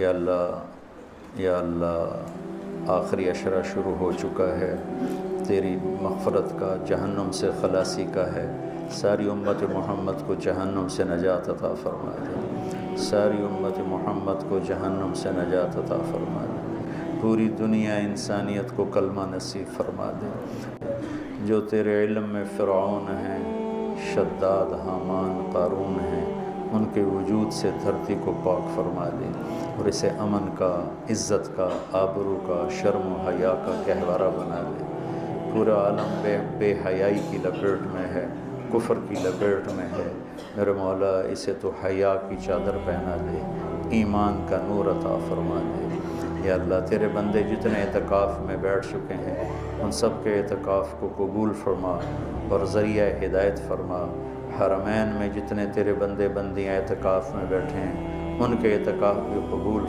یا اللہ آخری عشرہ شروع ہو چکا ہے، تیری مغفرت کا، جہنم سے خلاصی کا ہے۔ ساری امت محمد کو جہنم سے نجات عطا فرما دے، ساری امت محمد کو جہنم سے نجات عطا فرما دے، پوری دنیا انسانیت کو کلمہ نصیب فرما دے۔ جو تیرے علم میں فرعون ہیں، شداد، حامان، قارون ہیں، ان کے وجود سے دھرتی کو پاک فرما دے اور اسے امن کا، عزت کا، آبرو کا، شرم و حیا کا گہوارہ بنا دے۔ پورا عالم بے حیائی کی لپیٹ میں ہے، کفر کی لپیٹ میں ہے، میرے مولا اسے تو حیا کی چادر پہنا دے، ایمان کا نور عطا فرما دے۔ یا اللہ تیرے بندے جتنے اعتکاف میں بیٹھ چکے ہیں ان سب کے اعتکاف کو قبول فرما اور ذریعہ ہدایت فرما۔ حرمین میں جتنے تیرے بندے بندیاں اعتکاف میں بیٹھے ہیں ان کے اعتکاف بھی قبول